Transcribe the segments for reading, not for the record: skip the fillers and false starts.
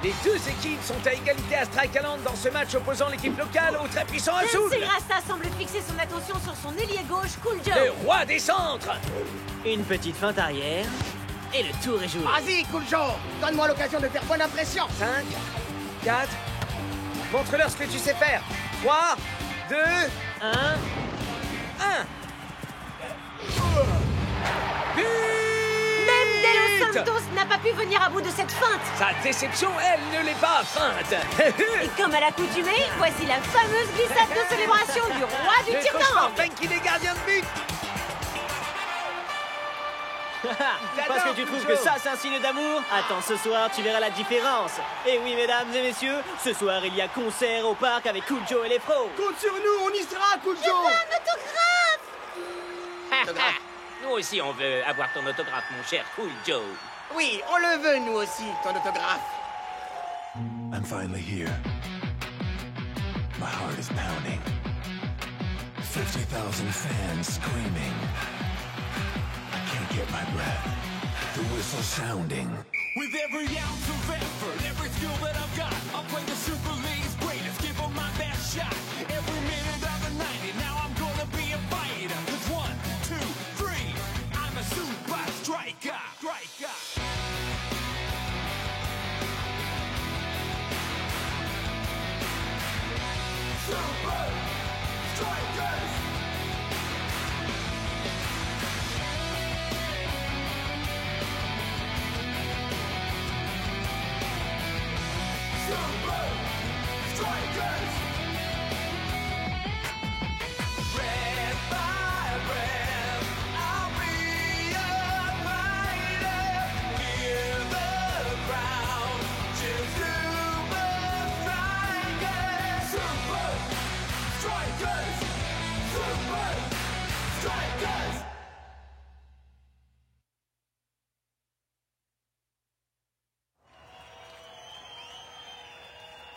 Les deux équipes sont à égalité à Strikeland dans ce match opposant l'équipe locale au très puissant Azul. MC Rasta semble fixer son attention sur son ailier gauche, Cool Joe. Le roi des centres. Une petite feinte arrière, et le tour est joué. Vas-y, Cool Joe, donne-moi l'occasion de faire bonne impression. 5, 4, montre-leur ce que tu sais faire. 3, 2, 1. 1. Même Delos Santos n'a pas pu venir à bout de cette feinte. Sa déception, elle, ne l'est pas feinte. Et comme à l'accoutumée, voici la fameuse glissade de célébration du roi du Le tir cauchemar d'angle. qui est gardien de but. Parce que tu trouves que ça c'est un signe d'amour? Attends, ce soir tu verras la différence. Et oui, mesdames et messieurs, ce soir il y a concert au parc avec Cool Joe et les pros. Compte sur nous, on y sera, Cool Joe. Autographe. Nous aussi, on veut avoir ton autographe, mon cher Cool Joe. Oui, on le veut, nous aussi, ton autographe. I'm finally here. My heart is pounding. 50,000 fans screaming. I can't get my breath. The whistle sounding. With every ounce of effort, every skill that I've got, I'll play the Super League's greatest, give them my best shot. Every minute of the 90, now I'm gonna be a fighter. 'Cause 1, 2, 3, I'm a super striker. Super Strikers! Super Strikers! Breath by breath, I'll be a fighter. Hear the crowd cheer Super Strikers! Super Strikers! Super Strikers!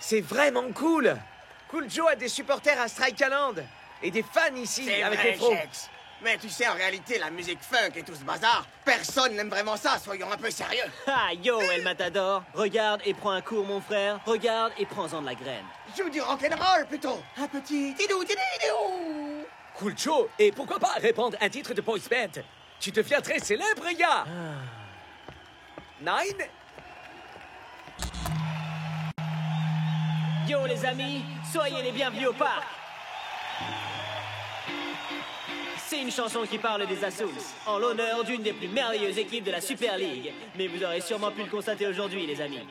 C'est vraiment cool. Cool Joe a des supporters à Strikeland et des fans ici C'est avec vrai, les pros. Jex. Mais tu sais, en réalité, la musique funk et tout ce bazar, personne n'aime vraiment ça, soyons un peu sérieux. Ah, yo, El Matador. Regarde et prends un cours, mon frère. Regarde et prends-en de la graine. Joue du rock'n'roll, plutôt. Un petit tidou, tidou, tidou. Cool Joe, et pourquoi pas répandre un titre de boys band? Tu deviens très célèbre, gars. Nine. Yo, les amis, soyez les bienvenus au parc. C'est une chanson qui parle des Azul, en l'honneur d'une des plus merveilleuses équipes de la Super League. Mais vous aurez sûrement pu le constater aujourd'hui, les amis.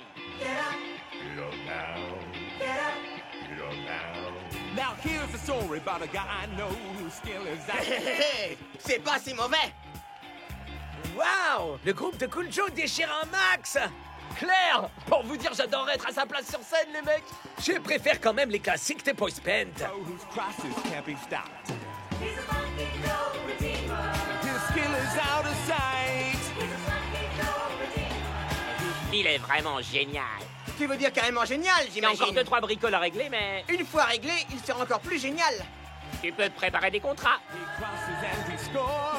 Now here's a story about a guy I know whose skill is out. Hé, hé, hé, c'est pas si mauvais. Waouh, le groupe de Cool Joe déchire un max. Claire, pour vous dire, j'adorerais être à sa place sur scène, les mecs. Je préfère quand même les classiques des boys band. Whose crosses can't be stopped. His skill is out of sight. Il est vraiment génial. Tu veux dire carrément génial, Il y a encore j'imagine. 2-3 bricoles à régler, mais Une fois réglé, il sera encore plus génial. tu peux te préparer des contrats. He crosses and he scores.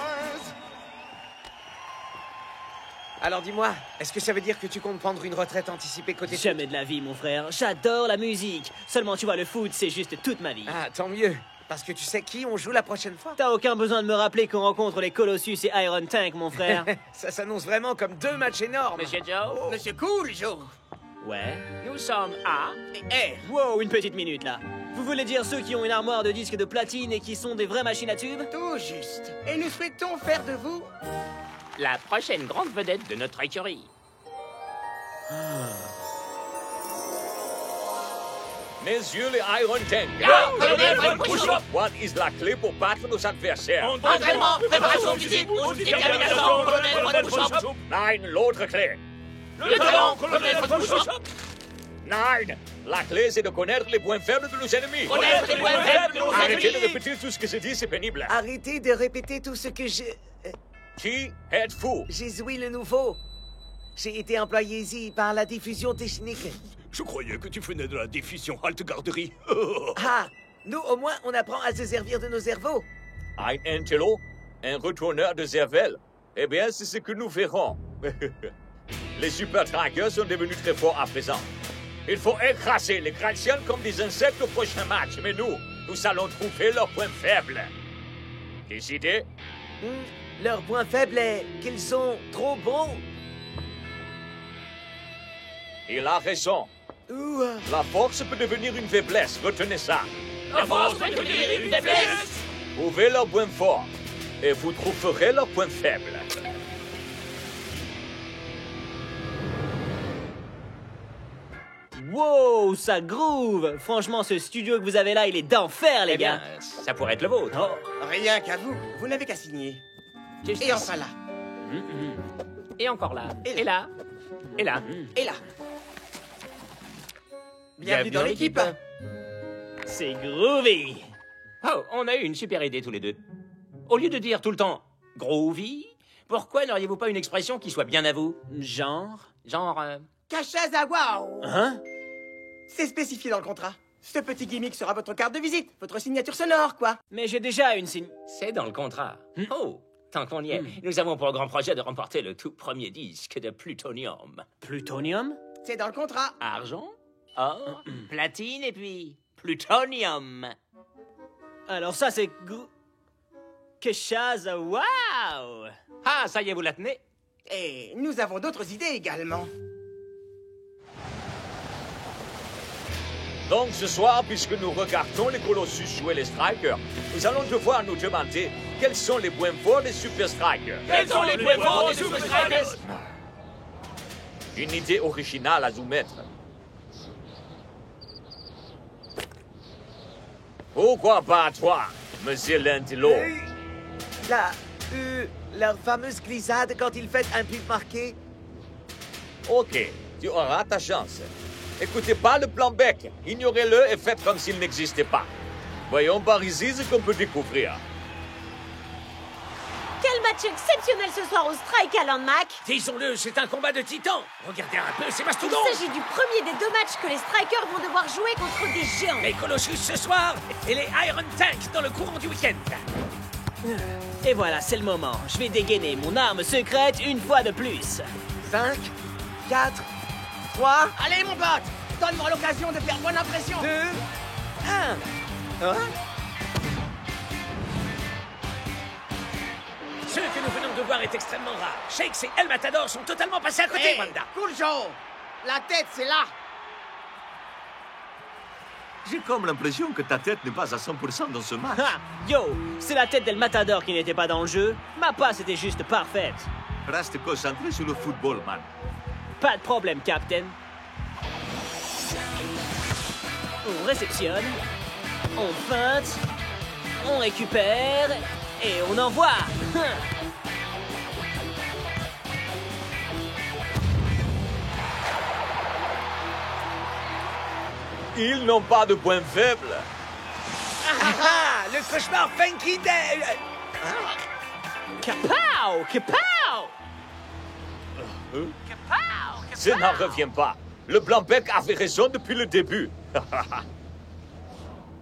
Alors dis-moi, est-ce que ça veut dire que tu comptes prendre une retraite anticipée côté foot? Jamais de la vie, mon frère. J'adore la musique. Seulement, tu vois, le foot, c'est juste toute ma vie. Ah, tant mieux. Parce que tu sais qui on joue la prochaine fois? T'as aucun besoin de me rappeler qu'on rencontre les Colossus et Iron Tank, mon frère. Ça s'annonce vraiment comme deux matchs énormes. Monsieur Joe, Monsieur Cool, Joe. Ouais. nous sommes à... Hé, Wow, une petite minute, là. Vous voulez dire ceux qui ont une armoire de disques de platine et qui sont des vraies machines à tubes? tout juste. Et nous souhaitons faire de vous... la prochaine grande vedette de notre écurie. Messieurs les Iron Tank, What is la clé pour battre nos adversaires? Entraînement, préparation physique, détermination, colonel, push-up. Nine, l'autre clé. Le talent, colonel, push-up. Nine, la clé c'est de connaître les points faibles de nos ennemis. Connaître les points faibles de nos Arrêtez de ennemis. répéter tout ce que je dis, c'est pénible. Arrêtez de répéter tout ce que Qui êtes-vous? J'ai Zoui le nouveau. J'ai été employé ici par la diffusion technique. Je croyais que tu venais de la diffusion halte garderie. Ah, nous au moins on apprend à se servir de nos cerveaux. Un intello? Un retourneur de cervelle? Eh bien, c'est ce que nous verrons. Les Super Trackers sont devenus très forts à présent. Il faut écraser les Gratians comme des insectes au prochain match. Mais nous allons trouver leurs points faibles. Des idées? Leur point faible est qu'ils sont trop bons. Il a raison. Ou... La force peut devenir une faiblesse. Retenez ça. La force peut devenir une faiblesse. Trouvez leurs points forts et vous trouverez leurs points faibles. Wow, ça groove! Franchement, ce studio que vous avez là, il est d'enfer, les Eh gars! bien, ça pourrait être le vôtre. Oh. Rien qu'à vous, vous n'avez qu'à signer. Et enfin là, Et encore là. Et là. Et là. et là. Bienvenue dans l'équipe. C'est groovy! Oh, on a eu une super idée tous les deux. Au lieu de dire tout le temps « groovy », pourquoi n'auriez-vous pas une expression qui soit bien à vous? Genre? Genre... Kashazawao. Hein? C'est spécifié dans le contrat. Ce petit gimmick sera votre carte de visite, votre signature sonore, quoi. Mais j'ai déjà une signe... C'est dans le contrat. Oh, tant qu'on y est, nous avons pour le grand projet de remporter le tout premier disque de Plutonium. Plutonium? C'est dans le contrat. Argent, or, platine et puis Plutonium. Alors ça, c'est... Keshaza, wow! Ah, ça y est, vous la tenez? Et nous avons d'autres idées également. Donc ce soir, puisque nous regardons les Colossus jouer les Strikers, nous allons devoir nous demander quels sont les points forts des Super Strikers. Quels sont les points forts des Super Strikers? Une idée originale à soumettre. Pourquoi pas toi, monsieur Lantelot? Leur fameuse glissade quand ils font un but marqué. Ok, tu auras ta chance. Écoutez pas le plan bec, ignorez-le et faites comme s'il n'existait pas. Voyons par ici ce qu'on peut découvrir. Quel match exceptionnel ce soir au Strike Island, Mac! Disons-le, c'est un combat de titans. Regardez un peu ces Il mastodontes. s'agit du premier des deux matchs que les Strikers vont devoir jouer contre des géants. Les Colossus ce soir et les Iron Tank dans le courant du week-end. Et voilà, c'est le moment. Je vais dégainer mon arme secrète une fois de plus. 5, 4, 3, Allez, mon pote, donne-moi l'occasion de faire bonne impression. 2, 1. Ce que nous venons de voir est extrêmement rare. Shakes et El Matador sont totalement passés à côté, Hey, Wanda. Cool Joe, la tête, c'est là. J'ai comme l'impression que ta tête n'est pas à 100% dans ce match. Ha! Yo! C'est la tête d'El Matador qui n'était pas dans le jeu. Ma passe était juste parfaite. Reste concentré sur le football, man. Pas de problème, Captain. On réceptionne. On feinte. On récupère. Et on envoie. Ils n'ont pas de points faibles. Le cauchemar Funky Day. Kapow! Kapow! Ça n'en revient pas. Le blanc-bec avait raison depuis le début.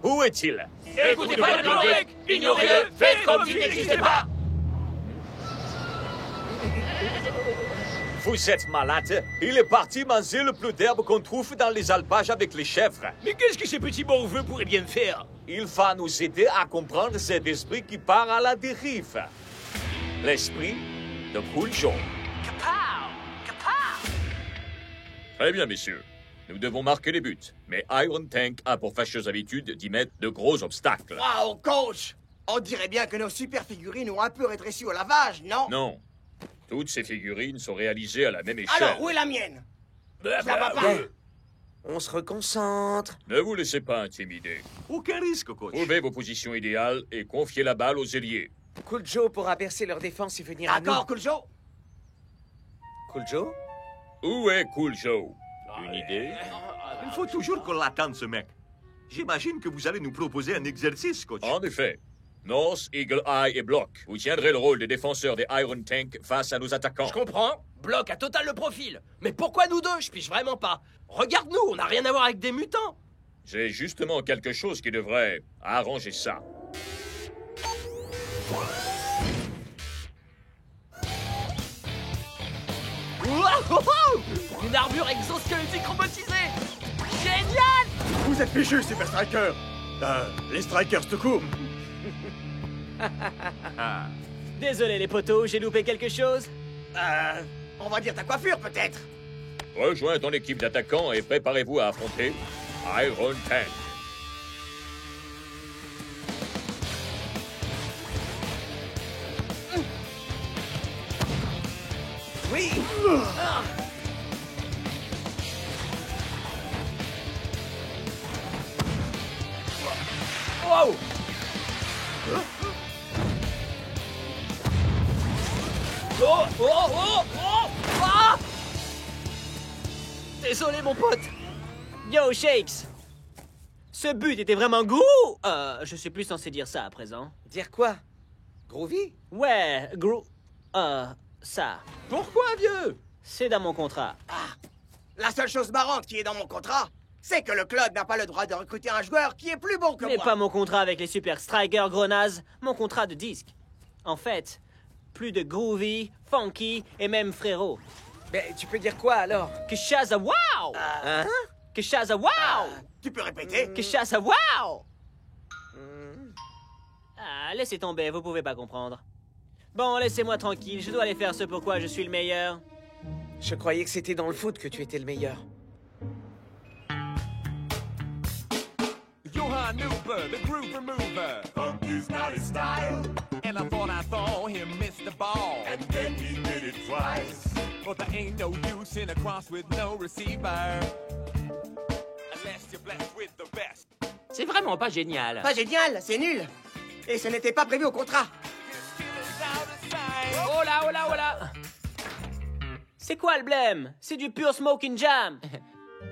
Où est-il? Écoutez pas le Blanc-Bec, ignorez-le, faites comme s'il n'existait pas. Vous êtes malade. Il est parti manger le plus d'herbe qu'on trouve dans les alpages avec les chèvres. Mais qu'est-ce que ces petits morveux pourraient bien faire? Il va nous aider à comprendre cet esprit qui part à la dérive. L'esprit de Cool Joe. Très bien, messieurs. Nous devons marquer les buts. Mais Iron Tank a pour fâcheuse habitude d'y mettre de gros obstacles. Wow, coach, on dirait bien que nos super figurines ont un peu rétréci au lavage, non? Non. Toutes ces figurines sont réalisées à la même échelle. Alors, où est la mienne? Je la vois pas. On se reconcentre. Ne vous laissez pas intimider. Aucun risque, coach. Trouvez vos positions idéales et confiez la balle aux ailiers. Cool Joe pourra percer leur défense et venir à nous. D'accord, Cool Joe. Cool Joe? Où est Cool Joe? Une idée? Il faut toujours qu'on l'attende, ce mec. J'imagine que vous allez nous proposer un exercice, coach. En effet. North, Eagle Eye et Block. Vous tiendrez le rôle de défenseur des Iron Tank face à nos attaquants. Je comprends. Bloc a total le profil. Mais pourquoi nous deux? Je piche vraiment pas. Regarde-nous, on n'a rien à voir avec des mutants. J'ai justement quelque chose qui devrait arranger ça. Une armure exosquelettique robotisée. génial! Vous êtes fichus, Super Striker. Les Strikers tout court. Désolé les potos, j'ai loupé quelque chose. On va dire ta coiffure, peut-être. Rejoins ton équipe d'attaquants et préparez-vous à affronter Iron Tank. Oui. Wow! Oh! Oh! Oh! Oh! Ah! Désolé mon pote. Yo Shakes. Ce but était vraiment gros. Je suis plus censé dire ça à présent. Dire quoi? Groovy? Ouais, gros. Ça. Pourquoi, vieux? C'est dans mon contrat. La seule chose marrante qui est dans mon contrat, c'est que le club n'a pas le droit de recruter un joueur qui est plus bon que Mais moi. pas mon contrat avec les Super Strikers, gros naze. Mon contrat de disque. En fait, plus de groovy, funky et même frérot. Mais tu peux dire quoi alors? Que Shaza wow! Hein? Que Shaza wow! Tu peux répéter? Que Shaza wow! Laissez tomber, vous pouvez pas comprendre. Bon, laissez-moi tranquille, je dois aller faire ce pourquoi je suis le meilleur. Je croyais que c'était dans le foot que tu étais le meilleur. Johan Newber, the groove remover. Funky's not his style. And I thought him miss the ball. And then he did it twice. But there ain't no use in a cross with no receiver. Unless you're blessed with the best. C'est vraiment pas génial. Pas génial, c'est nul. Et ce n'était pas prévu au contrat. Oh là, oh là, oh là! C'est quoi le blême? C'est du pur smoking jam.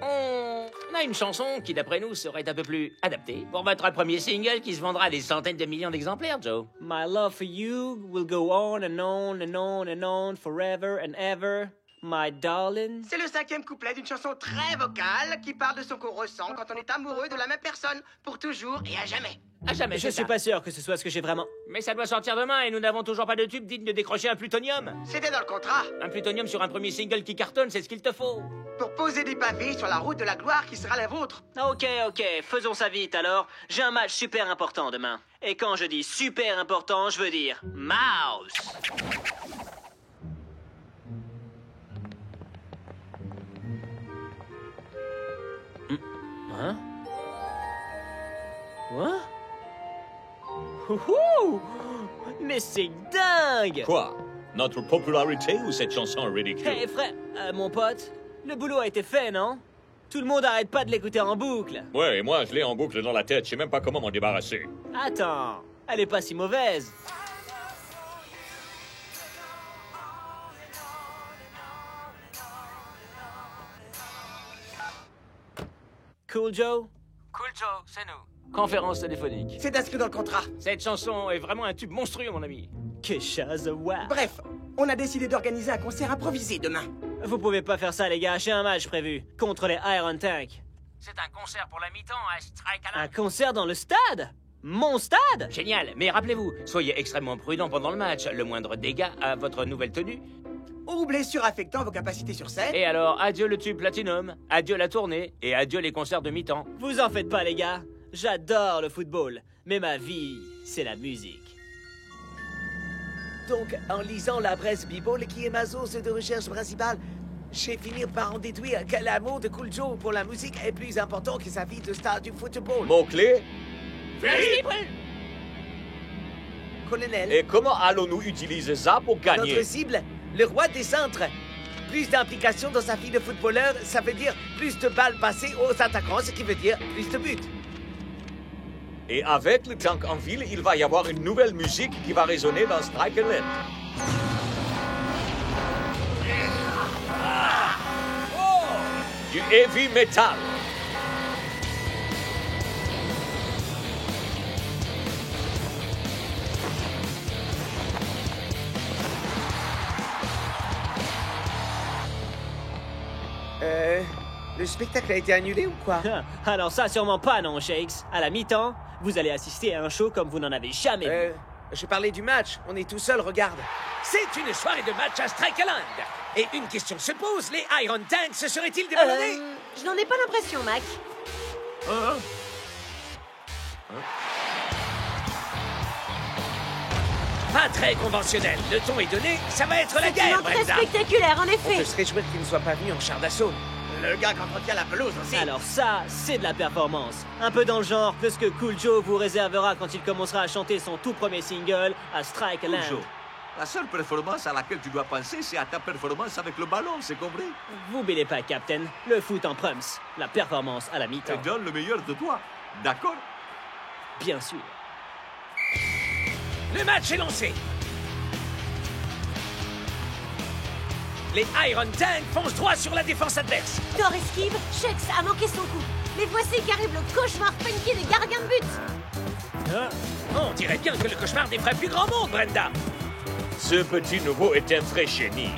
On a une chanson qui, d'après nous, serait un peu plus adaptée pour votre premier single qui se vendra à des centaines de millions d'exemplaires, Joe. My love for you will go on and on and on and on forever and ever, my darling. C'est le 5e couplet d'une chanson très vocale qui parle de ce qu'on ressent quand on est amoureux de la même personne pour toujours et à jamais. À jamais, Je c'est suis ça. pas sûr que ce soit ce que j'ai vraiment. Mais ça doit sortir demain et nous n'avons toujours pas de tube digne de décrocher un plutonium. C'était dans le contrat. Un plutonium sur un premier single qui cartonne, c'est ce qu'il te faut. Pour poser des pavés sur la route de la gloire qui sera la vôtre. Ok, faisons ça vite alors. J'ai un match super important demain. Et quand je dis super important, je veux dire mouse. Hein? Quoi? Ouhou! Mais c'est dingue! Quoi? Notre popularité ou cette chanson ridicule? Hey frère, mon pote, le boulot a été fait, non? Tout le monde arrête pas de l'écouter en boucle. Ouais, et moi je l'ai en boucle dans la tête, je sais même pas comment m'en débarrasser. Attends, elle est pas si mauvaise. Cool Joe? Cool Joe, c'est nous. Conférence téléphonique. C'est inscrit dans le contrat. Cette chanson est vraiment un tube monstrueux, mon ami. Que chose, wow. Bref, on a décidé d'organiser un concert improvisé demain. Vous pouvez pas faire ça, les gars, j'ai un match prévu. Contre les Iron Tank. C'est un concert pour la mi-temps à Strike Un concert dans le stade? Mon stade? Génial, mais rappelez-vous, soyez extrêmement prudent pendant le match. Le moindre dégât à votre nouvelle tenue. Ou blessure affectant vos capacités sur scène. Et alors, adieu le tube Platinum, adieu la tournée, et adieu les concerts de mi-temps. Vous en faites pas, les gars. J'adore le football, mais ma vie, c'est la musique. Donc, en lisant la presse People, qui est ma source de recherche principale, j'ai fini par en déduire que l'amour de Cool Joe pour la musique est plus important que sa vie de star du football. Mot-clé? Colonel, Et comment allons-nous utiliser ça pour gagner? notre cible, le roi des centres. Plus d'implication dans sa vie de footballeur, ça veut dire plus de balles passées aux attaquants, ce qui veut dire plus de buts. Et avec le tank en ville, il va y avoir une nouvelle musique qui va résonner dans Strikerland. Du heavy metal. Le spectacle a été annulé ou quoi? Alors ça, sûrement pas, non, Shakes. À la mi-temps, vous allez assister à un show comme vous n'en avez jamais vu. Je parlais du match. On est tout seul, regarde. C'est une soirée de match à Strikeland. Et une question se pose, les Iron Tanks se seraient-ils déballonnés? Je n'en ai pas l'impression, Mac. Pas très conventionnel. Le ton est donné, ça va être la guerre, C'est très Brenda. spectaculaire, en On effet. peut se réjouir qu'il ne soit pas venu en char d'assaut. Le gars qui entretient la pelouse aussi. Alors ça, c'est de la performance. Un peu dans le genre de ce que Cool Joe vous réservera quand il commencera à chanter son tout premier single à Strike Land. Joe, la seule performance à laquelle tu dois penser, c'est à ta performance avec le ballon, c'est compris? Vous bêlez pas, Captain. Le foot en prums. La performance à la Et mi-temps. donne le meilleur de toi. D'accord? Bien sûr. Le match est lancé. Les Iron Tank foncent droit sur la défense adverse. Thor esquive, Shucks a manqué son coup. Mais voici qu'arrive le cauchemar funky des gardiens de but. On dirait bien que le cauchemar défraie plus grand monde, Brenda. Ce petit nouveau est un vrai génie.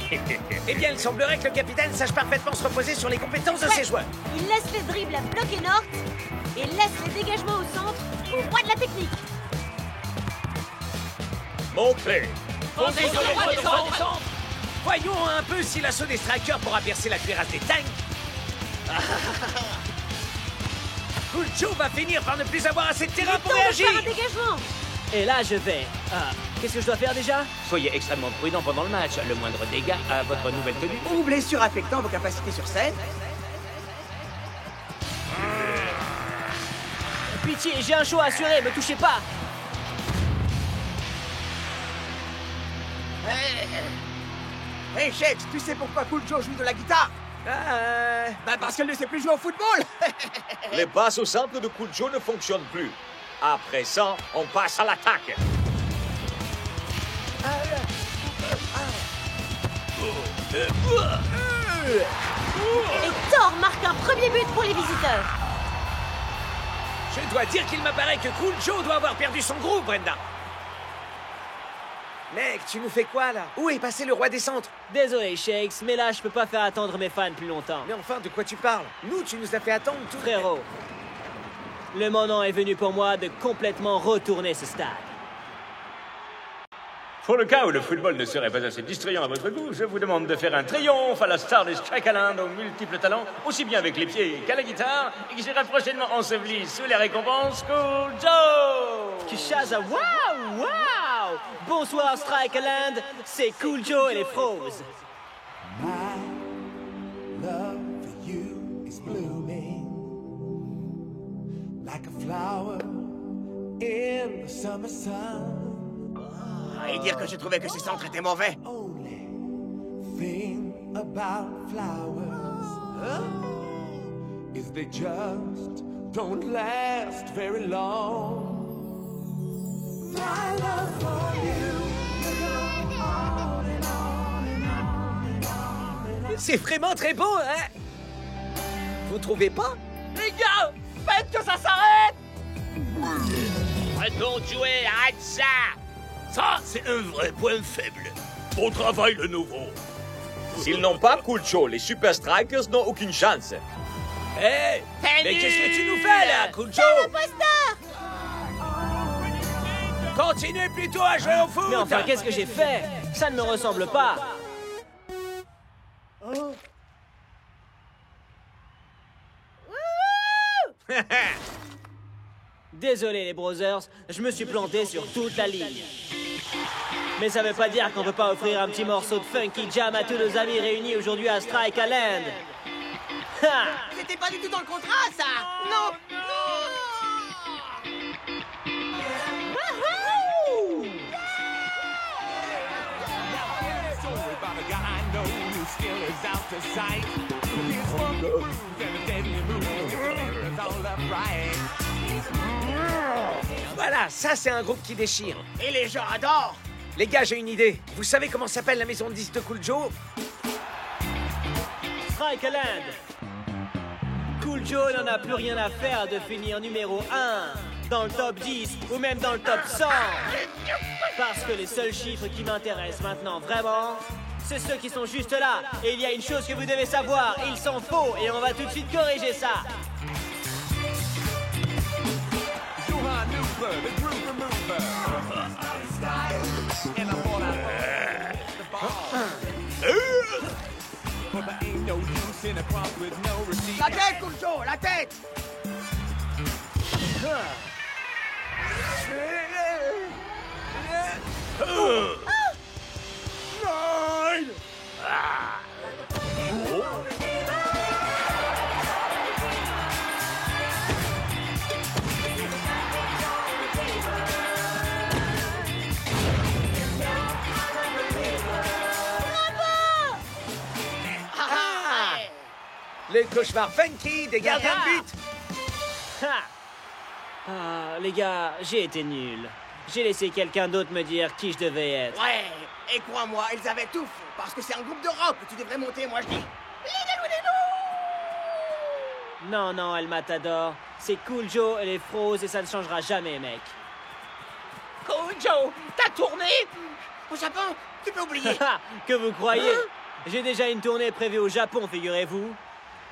Eh bien, il semblerait que le capitaine sache parfaitement se reposer sur les compétences de ses joueurs. Il laisse les dribbles à Block et Nort et laisse les dégagements au centre au roi de la technique. Montrez. Voyons un peu si l'assaut des Strikers pourra percer la cuirasse des tanks. Cool Joe va finir par ne plus avoir assez de terrain pour Temps de réagir. faire un dégagement. Et là, je vais... qu'est-ce que je dois faire déjà? Soyez extrêmement prudent pendant le match. Le moindre dégât à votre nouvelle tenue. Ou blessure affectant vos capacités sur scène. Pitié, j'ai un show à assurer, me touchez pas. Hey Shakes, tu sais pourquoi Cool Joe joue de la guitare? Bah parce qu'elle ne sait plus jouer au football. Les passes au centre de Cool Joe ne fonctionnent plus. Après ça, on passe à l'attaque. Et Thor marque un premier but pour les visiteurs. Je dois dire qu'il m'apparaît que Cool Joe doit avoir perdu son groupe, Brenda. Mec, tu nous fais quoi, là? Où est passé le roi des centres? Désolé, Shakes, mais là, je peux pas faire attendre mes fans plus longtemps. Mais enfin, de quoi tu parles? Nous, tu nous as fait attendre tout... Frérot, le moment est venu pour moi de complètement retourner ce stade. Pour le cas où le football ne serait pas assez distrayant à votre goût, je vous demande de faire un triomphe à la star des Strikeland aux multiples talents, aussi bien avec les pieds qu'à la guitare, et qui sera prochainement enseveli sous les récompenses Cool Joe! Kishaza, waouh, waouh! Bonsoir Strikeland, c'est Cool Joe et les Froze. My love for you is blooming like a flower in the summer sun. Et dire que je trouvais que ces centres étaient mauvais. Only thing about flowers is they just don't last very long. My love for you will go on and on and on and on and on. C'est vraiment très beau, hein? Vous trouvez pas? Les gars, faites que ça s'arrête! Arrêtons de jouer, arrête ça! Ça, c'est un vrai point faible. Bon travail, le nouveau. S'ils n'ont pas Cool Joe, les Super Strikers n'ont aucune chance. Hé! Mais qu'est-ce que tu nous fais, là, Cool Joe? Continuez plutôt à jouer au foot! Mais enfin, qu'est-ce que j'ai fait? Ça ne me ressemble pas. Désolé les brothers, je me suis planté sur toute la ligne. Mais ça veut pas dire qu'on peut pas offrir un petit morceau de funky jam à tous nos amis réunis aujourd'hui à Strike Land. C'était pas du tout dans le contrat, ça. Non. Voilà, ça c'est un groupe qui déchire. Et les gens adorent. Les gars, j'ai une idée. Vous savez comment s'appelle la maison de disques de Cool Joe? Strike Land. Cool Joe n'en a plus rien à faire de finir numéro 1 dans le top 10 ou même dans le top 100. Parce que les seuls chiffres qui m'intéressent maintenant vraiment, c'est ceux qui sont juste là. Et il y a une chose que vous devez savoir, ils sont faux et on va tout de suite corriger ça. in a crowd with no receipt. La tête, Cool Joe, la tête! Nine! Le cauchemar funky des gardiens de but! Ha! Ah, les gars, j'ai été nul. J'ai laissé quelqu'un d'autre me dire qui je devais être. Ouais, et crois-moi, ils avaient tout faux, parce que c'est un groupe de rock que tu devrais monter, moi je dis. Non, non, El Matador. C'est Cool Joe et les Froze et ça ne changera jamais, mec. Cool Joe, t'as tourné? Au Japon, tu peux oublier. Que vous croyez? J'ai déjà une tournée prévue au Japon, figurez-vous.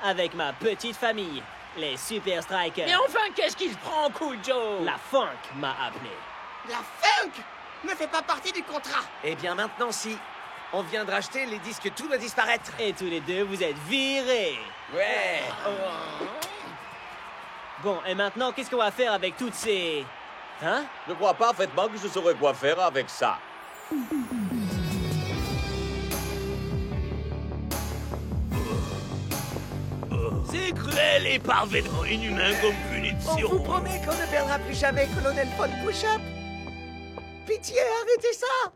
Avec ma petite famille, les Super Strikers. Mais enfin, qu'est-ce qu'il se prend, Cool Joe? La funk m'a appelé. La funk ne fait pas partie du contrat. Eh bien maintenant, si. On vient de racheter les disques, tout doit disparaître. Et tous les deux, vous êtes virés. Ouais. Bon, et maintenant, qu'est-ce qu'on va faire avec toutes ces... Hein? Je crois parfaitement que je saurais quoi faire avec ça. C'est cruel et parfaitement inhumain comme On punition. vous promet qu'on ne perdra plus jamais Colonel Von Push-Up. Pitié, arrêtez ça!